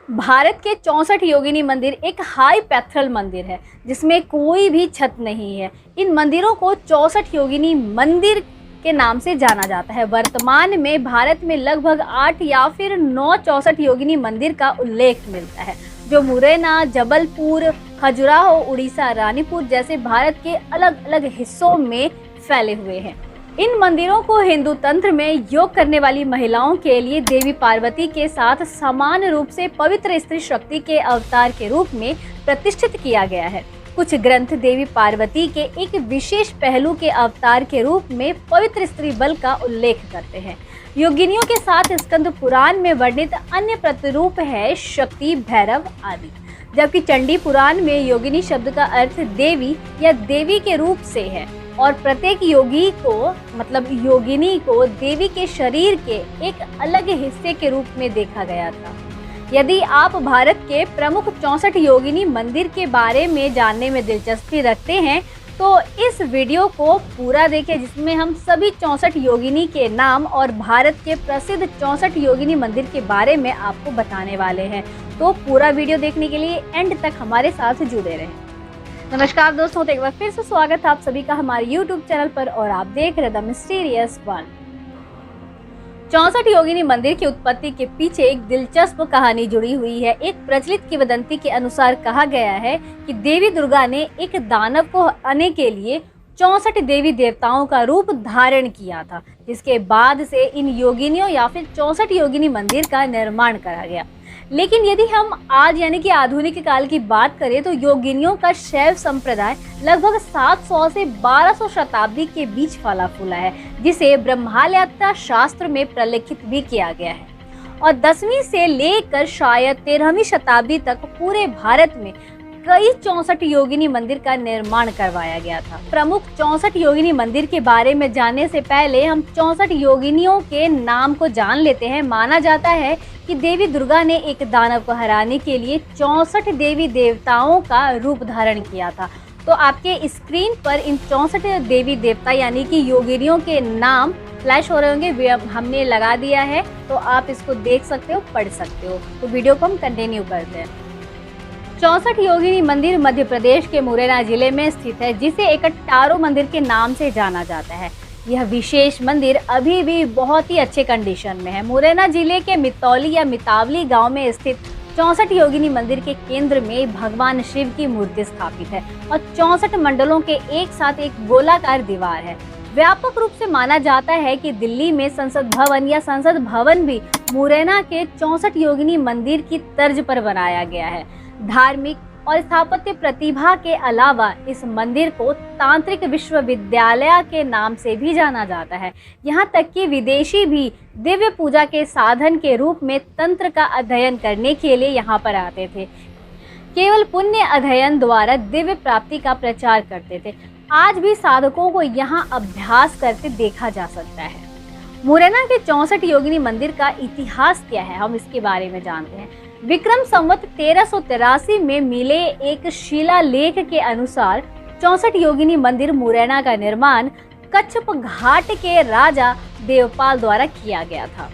भारत के 64 योगिनी मंदिर एक हाई पैथल मंदिर है जिसमें कोई भी छत नहीं है। इन मंदिरों को 64 योगिनी मंदिर के नाम से जाना जाता है। वर्तमान में भारत में लगभग 8 या फिर 9 64 योगिनी मंदिर का उल्लेख मिलता है, जो मुरैना, जबलपुर, खजुराहो, उड़ीसा, रानीपुर जैसे भारत के अलग अलग हिस्सों में फैले हुए हैं। इन मंदिरों को हिंदू तंत्र में योग करने वाली महिलाओं के लिए देवी पार्वती के साथ समान रूप से पवित्र स्त्री शक्ति के अवतार के रूप में प्रतिष्ठित किया गया है। कुछ ग्रंथ देवी पार्वती के एक विशेष पहलू के अवतार के रूप में पवित्र स्त्री बल का उल्लेख करते हैं। योगिनियों के साथ स्कंद पुराण में वर्णित अन्य प्रतिरूप है शक्ति, भैरव आदि, जबकि चंडी पुराण में योगिनी शब्द का अर्थ देवी या देवी के रूप से है और प्रत्येक योगी को मतलब योगिनी को देवी के शरीर के एक अलग हिस्से के रूप में देखा गया था। यदि आप भारत के प्रमुख 64 योगिनी मंदिर के बारे में जानने में दिलचस्पी रखते हैं तो इस वीडियो को पूरा देखें, जिसमें हम सभी 64 योगिनी के नाम और भारत के प्रसिद्ध 64 योगिनी मंदिर के बारे में आपको बताने वाले हैं। तो पूरा वीडियो देखने के लिए एंड तक हमारे साथ जुड़े रहें। नमस्कार दोस्तों, तो एक बार फिर से स्वागत है आप सभी का हमारे YouTube चैनल पर और आप देख रहे द मिस्टीरियस वन। 64 योगिनी मंदिर की उत्पत्ति के पीछे एक दिलचस्प कहानी जुड़ी हुई है। एक प्रचलित किंवदंती के अनुसार कहा गया है कि देवी दुर्गा ने एक दानव को हराने के लिए 64 देवी देवताओं का रूप धारण किया था, जिसके बाद से इन योगिनियों या फिर 64 योगिनी मंदिर का निर्माण करा गया। लेकिन यदि हम आज यानी कि आधुनिक काल की बात करें तो योगिनियों का शैव संप्रदाय लगभग 700 से 1200 शताब्दी के बीच फला फूला है, जिसे ब्रह्मालयात्रा शास्त्र में प्रलेखित भी किया गया है और 10वीं से लेकर शायद 13वीं शताब्दी तक पूरे भारत में कई 64 योगिनी मंदिर का निर्माण करवाया गया था। प्रमुख 64 योगिनी मंदिर के बारे में जानने से पहले हम 64 योगिनियों के नाम को जान लेते हैं। माना जाता है कि देवी दुर्गा ने एक दानव को हराने के लिए 64 देवी देवताओं का रूप धारण किया था। तो आपके स्क्रीन पर इन 64 देवी देवता यानी कि योगिनियों के नाम फ्लैश हो रहे होंगे, हमने लगा दिया है, तो आप इसको देख सकते हो, पढ़ सकते हो। तो वीडियो को हम कंटिन्यू करते हैं। 64 योगिनी मंदिर मध्य प्रदेश के मुरैना जिले में स्थित है, जिसे एकट्टारो मंदिर के नाम से जाना जाता है। यह विशेष मंदिर अभी भी बहुत ही अच्छे कंडीशन में है। मुरैना जिले के मितौली या मितावली गांव में स्थित 64 योगिनी मंदिर के केंद्र में भगवान शिव की मूर्ति स्थापित है और 64 मंडलों के एक साथ एक गोलाकार दीवार है। व्यापक रूप से माना जाता है कि दिल्ली में संसद भवन या संसद भवन भी मुरैना के 64 योगिनी मंदिर की तर्ज पर बनाया गया है। धार्मिक और स्थापत्य प्रतिभा के अलावा इस मंदिर को तांत्रिक विश्वविद्यालय के नाम से भी जाना जाता है। यहाँ तक कि विदेशी भी दिव्य पूजा के साधन के रूप में तंत्र का अध्ययन करने के लिए यहाँ पर आते थे। केवल पुण्य अध्ययन द्वारा दिव्य प्राप्ति का प्रचार करते थे। आज भी साधकों को यहाँ अभ्यास करते देखा जा सकता है। मुरैना के 64 योगिनी मंदिर का इतिहास क्या है, हम इसके बारे में जानते हैं। विक्रम संवत 1383 में मिले एक शिलालेख के अनुसार 64 योगिनी मंदिर मुरैना का निर्माण कच्छप घाट के राजा देवपाल द्वारा किया गया था।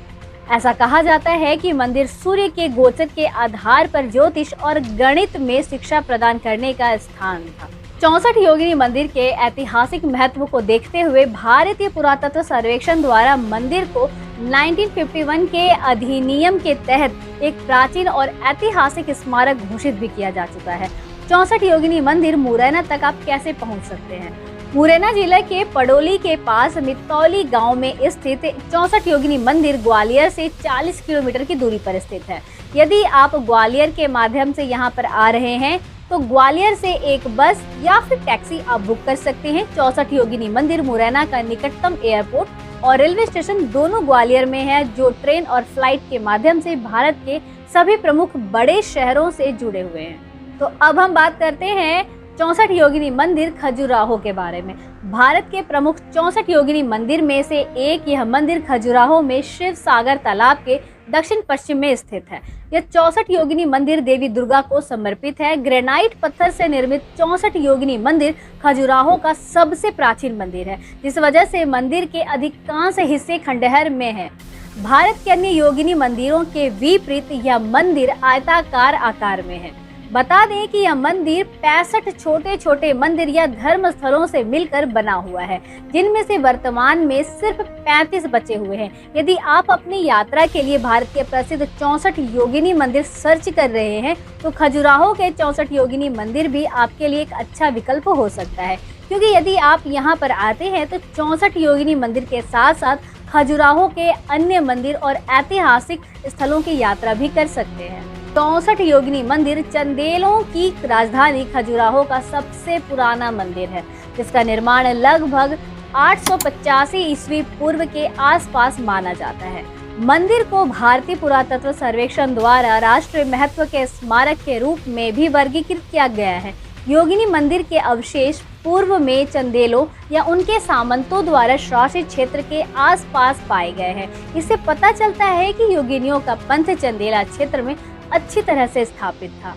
ऐसा कहा जाता है कि मंदिर सूर्य के गोचर के आधार पर ज्योतिष और गणित में शिक्षा प्रदान करने का स्थान था। 64 योगिनी मंदिर के ऐतिहासिक महत्व को देखते हुए भारतीय पुरातत्व सर्वेक्षण द्वारा मंदिर को 1951 के अधिनियम के तहत एक प्राचीन और ऐतिहासिक स्मारक घोषित भी किया जा चुका है। 64 योगिनी मंदिर मुरैना तक आप कैसे पहुंच सकते हैं? मुरैना जिले के पडोली के पास मितौली गांव में स्थित 64 योगिनी मंदिर ग्वालियर से 40 किलोमीटर की दूरी पर स्थित है। यदि आप ग्वालियर के माध्यम से यहां पर आ रहे हैं तो ग्वालियर से एक बस या फिर टैक्सी आप बुक कर सकते हैं। 64 योगिनी मंदिर मुरैना का निकटतम एयरपोर्ट और रेलवे स्टेशन दोनों ग्वालियर में है, जो ट्रेन और फ्लाइट के माध्यम से भारत के सभी प्रमुख बड़े शहरों से जुड़े हुए हैं। तो अब हम बात करते हैं 64 योगिनी मंदिर खजुराहो के बारे में। भारत के प्रमुख 64 योगिनी मंदिर में से एक यह मंदिर खजुराहो में शिव सागर तालाब के दक्षिण पश्चिम में स्थित है। यह 64 योगिनी मंदिर देवी दुर्गा को समर्पित है। ग्रेनाइट पत्थर से निर्मित 64 योगिनी मंदिर खजुराहो का सबसे प्राचीन मंदिर है, जिस वजह से मंदिर के अधिकांश हिस्से खंडहर में है। भारत के अन्य योगिनी मंदिरों के विपरीत यह मंदिर आयताकार आकार में है। बता दें कि यह मंदिर 65 छोटे छोटे मंदिर या धर्म स्थलों से मिलकर बना हुआ है, जिनमें से वर्तमान में सिर्फ 35 बचे हुए हैं। यदि आप अपनी यात्रा के लिए भारत के प्रसिद्ध 64 योगिनी मंदिर सर्च कर रहे हैं, तो खजुराहो के 64 योगिनी मंदिर भी आपके लिए एक अच्छा विकल्प हो सकता है, क्योंकि यदि आप यहाँ पर आते हैं तो 64 योगिनी मंदिर के साथ साथ खजुराहो के अन्य मंदिर और ऐतिहासिक स्थलों की यात्रा भी कर सकते हैं। 64 योगिनी मंदिर चंदेलों की राजधानी खजुराहो का सबसे पुराना मंदिर है, जिसका निर्माण लगभग 885 ईस्वी पूर्व के आसपास माना जाता है। मंदिर को भारतीय पुरातत्व सर्वेक्षण द्वारा राष्ट्रीय महत्व के स्मारक के रूप में भी वर्गीकृत किया गया है। योगिनी मंदिर के अवशेष पूर्व में चंदेलों या उनके सामंतों द्वारा शासित क्षेत्र के आसपास पाए गए हैं। इससे पता चलता है कि योगिनियों का पंथ चंदेला क्षेत्र में अच्छी तरह से स्थापित था।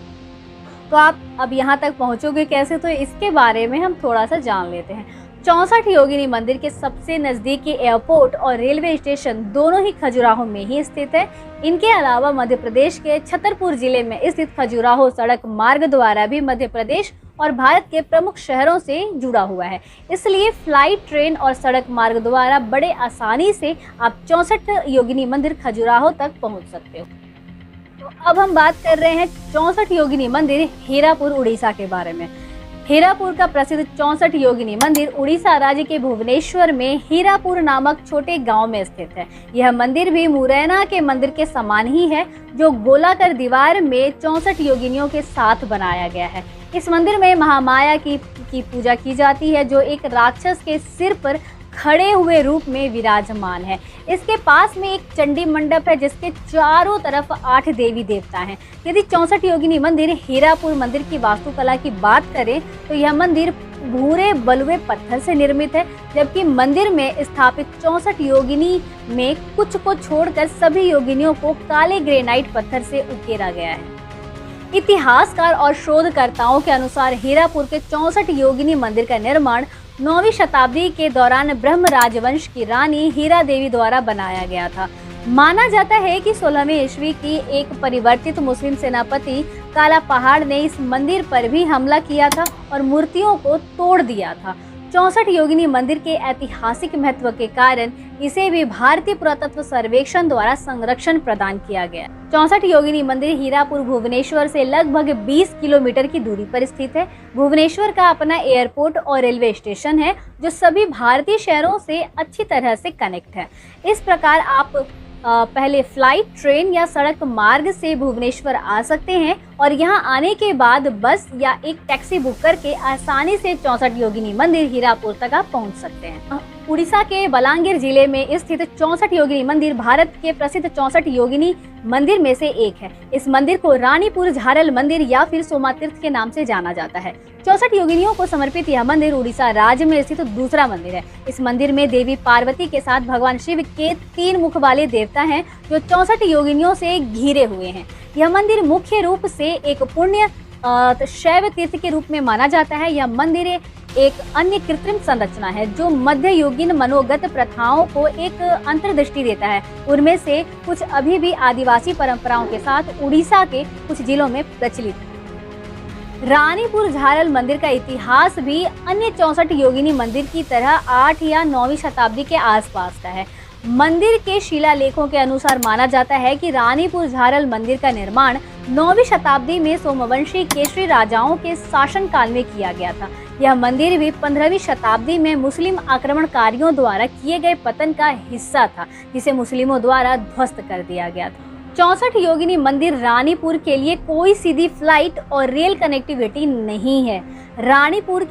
तो आप अब यहाँ तक पहुँचोगे कैसे, तो इसके बारे में हम थोड़ा सा जान लेते हैं। 64 योगिनी मंदिर के सबसे नज़दीकी एयरपोर्ट और रेलवे स्टेशन दोनों ही खजुराहो में ही स्थित है। इनके अलावा मध्य प्रदेश के छतरपुर जिले में स्थित खजुराहो सड़क मार्ग द्वारा भी मध्य प्रदेश और भारत के प्रमुख शहरों से जुड़ा हुआ है। इसलिए फ्लाइट, ट्रेन और सड़क मार्ग द्वारा बड़े आसानी से आप 64 योगिनी मंदिर खजुराहो तक पहुँच सकते हो। तो अब हम बात कर रहे हैं 64 योगिनी मंदिर हीरापुर उड़ीसा के बारे में। हीरापुर का प्रसिद्ध 64 योगिनी मंदिर उड़ीसा राज्य के भुवनेश्वर में हीरापुर नामक छोटे गांव में स्थित है। यह मंदिर भी मुरैना के मंदिर के समान ही है, जो गोलाकार दीवार में 64 योगिनियों के साथ बनाया गया है। इस मंदिर में महामाया की पूजा की जाती है, जो एक राक्षस के सिर पर खड़े हुए रूप में विराजमान है। इसके पास में एक चंडी मंडप है, जिसके चारों तरफ 8 देवी देवता हैं। यदि 64 योगिनी मंदिर हीरापुर मंदिर की वास्तुकला की बात करें, तो यह मंदिर भूरे बलुए पत्थर से निर्मित है, जबकि मंदिर में स्थापित 64 योगिनी में कुछ को छोड़कर सभी योगिनियों को काले ग्रेनाइट पत्थर से उकेरा गया है। इतिहासकार और शोधकर्ताओं के अनुसार हीरापुर के 64 योगिनी मंदिर का निर्माण 9वीं शताब्दी के दौरान ब्रह्म राजवंश की रानी हीरा देवी द्वारा बनाया गया था। माना जाता है कि 16वीं ईस्वी की एक परिवर्तित मुस्लिम सेनापति काला पहाड़ ने इस मंदिर पर भी हमला किया था और मूर्तियों को तोड़ दिया था। 64 योगिनी मंदिर के ऐतिहासिक महत्व के कारण इसे भी भारतीय पुरातत्व सर्वेक्षण द्वारा संरक्षण प्रदान किया गया। 64 योगिनी मंदिर हीरापुर भुवनेश्वर से लगभग 20 किलोमीटर की दूरी पर स्थित है। भुवनेश्वर का अपना एयरपोर्ट और रेलवे स्टेशन है, जो सभी भारतीय शहरों से अच्छी तरह से कनेक्ट है। इस प्रकार आप पहले फ्लाइट, ट्रेन या सड़क मार्ग से भुवनेश्वर आ सकते हैं और यहां आने के बाद बस या एक टैक्सी बुक करके आसानी से 64 योगिनी मंदिर हीरापुर तक आप पहुंच सकते हैं। उड़ीसा के बलांगीर जिले में स्थित 64 योगिनी मंदिर भारत के प्रसिद्ध 64 योगिनी मंदिर में से एक है। इस मंदिर को रानीपुर झारल मंदिर या फिर सोमातीर्थ के नाम से जाना जाता है। 64 योगिनियों को समर्पित यह मंदिर उड़ीसा राज्य में स्थित दूसरा मंदिर है। इस मंदिर में देवी पार्वती के साथ भगवान शिव के 3 मुख वाले देवता हैं, जो 64 योगिनियों से घिरे हुए हैं। यह मंदिर मुख्य रूप से एक पुण्य शैव तीर्थ के रूप में माना जाता है। यह मंदिर एक अन्य कृत्रिम संरचना है, जो मध्ययुगीन मनोगत प्रथाओं को एक अंतर्दृष्टि देता है। उनमें से कुछ अभी भी आदिवासी परंपराओं के साथ उड़ीसा के कुछ जिलों में प्रचलित है। रानीपुर झारल मंदिर का इतिहास भी अन्य 64 योगिनी मंदिर की तरह 8 या 9वीं शताब्दी के आसपास का है। मंदिर के शिलालेखों के अनुसार माना जाता है कि रानीपुर झारल मंदिर का निर्माण 9वीं शताब्दी में सोमवंशी केशरी राजाओं के शासनकाल में किया गया था। यह मंदिर भी 15वीं शताब्दी में मुस्लिम आक्रमणकारियों द्वारा किए गए पतन का हिस्सा था, जिसे मुस्लिमों द्वारा ध्वस्त कर दिया गया था। 64 योगिनी मंदिर रानीपुर के लिए कोई सीधी फ्लाइट और रेल कनेक्टिविटी नहीं है। रानीपुर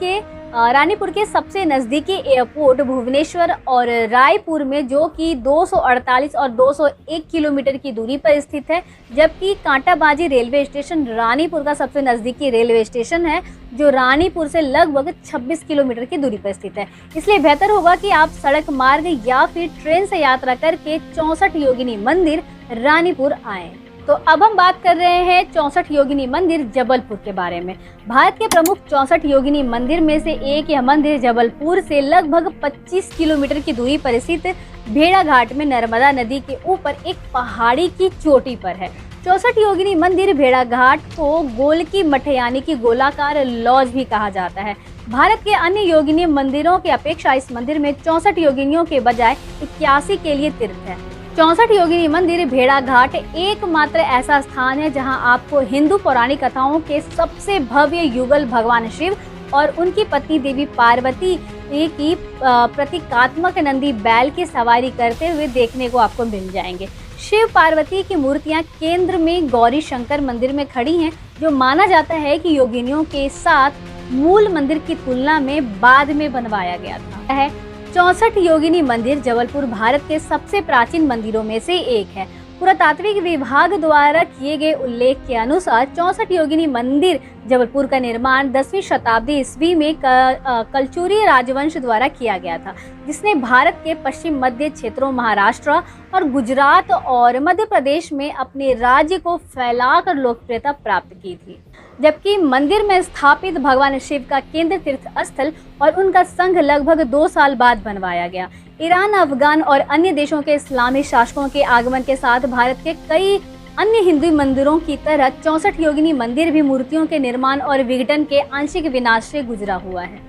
के सबसे नज़दीकी एयरपोर्ट भुवनेश्वर और रायपुर में, जो कि 248 और 201 किलोमीटर की दूरी पर स्थित है, जबकि कांटाबाजी रेलवे स्टेशन रानीपुर का सबसे नज़दीकी रेलवे स्टेशन है, जो रानीपुर से लगभग 26 किलोमीटर की दूरी पर स्थित है। इसलिए बेहतर होगा कि आप सड़क मार्ग या फिर ट्रेन से यात्रा करके 64 योगिनी मंदिर रानीपुर आए। तो अब हम बात कर रहे हैं 64 योगिनी मंदिर जबलपुर के बारे में। भारत के प्रमुख 64 योगिनी मंदिर में से एक यह मंदिर जबलपुर से लगभग 25 किलोमीटर की दूरी पर स्थित भेड़ाघाट में नर्मदा नदी के ऊपर एक पहाड़ी की चोटी पर है। 64 योगिनी मंदिर भेड़ाघाट को गोल की मठ यानी कि गोलाकार लॉज भी कहा जाता है। भारत के अन्य योगिनी मंदिरों की अपेक्षा इस मंदिर में 64 योगिनियों के बजाय 81 के लिए तीर्थ है। 64 योगिनी मंदिर भेड़ाघाट एकमात्र ऐसा स्थान है जहां आपको हिंदू पौराणिक कथाओं के सबसे भव्य युगल भगवान शिव और उनकी पत्नी देवी पार्वती की प्रतीकात्मक नंदी बैल की सवारी करते हुए देखने को आपको मिल जाएंगे। शिव पार्वती की मूर्तियां केंद्र में गौरी शंकर मंदिर में खड़ी हैं, जो माना जाता है कि योगिनियों के साथ मूल मंदिर की तुलना में बाद में बनवाया गया था। 64 योगिनी मंदिर जबलपुर भारत के सबसे प्राचीन मंदिरों में से एक है। पुरातात्विक विभाग द्वारा किए गए उल्लेख के अनुसार 64 योगिनी मंदिर जबलपुर का निर्माण 10वीं शताब्दी ईस्वी में कलचुरी राजवंश द्वारा किया गया था, जिसने भारत के पश्चिम मध्य क्षेत्रों महाराष्ट्र और गुजरात और मध्य प्रदेश में अपने राज्य को फैलाकर लोकप्रियता प्राप्त की थी। जबकि मंदिर में स्थापित भगवान शिव का केंद्र तीर्थ स्थल और उनका संघ लगभग 2 साल बाद बनवाया गया। ईरान, अफगान और अन्य देशों के इस्लामी शासकों के आगमन के साथ भारत के कई अन्य हिंदू मंदिरों की तरह 64 योगिनी मंदिर भी मूर्तियों के निर्माण और विघटन के आंशिक विनाश से गुजरा हुआ है।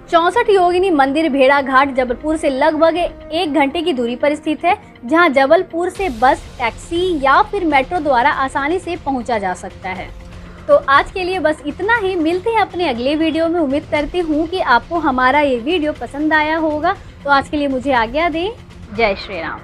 64 योगिनी मंदिर भेड़ाघाट जबलपुर से लगभग 1 घंटे की दूरी पर स्थित है, जहां जबलपुर से बस, टैक्सी या फिर मेट्रो द्वारा आसानी से पहुंचा जा सकता है। तो आज के लिए बस इतना ही। मिलते हैं अपने अगले वीडियो में। उम्मीद करती हूँ कि आपको हमारा ये वीडियो पसंद आया होगा। तो आज के लिए मुझे आज्ञा दें। जय श्री राम।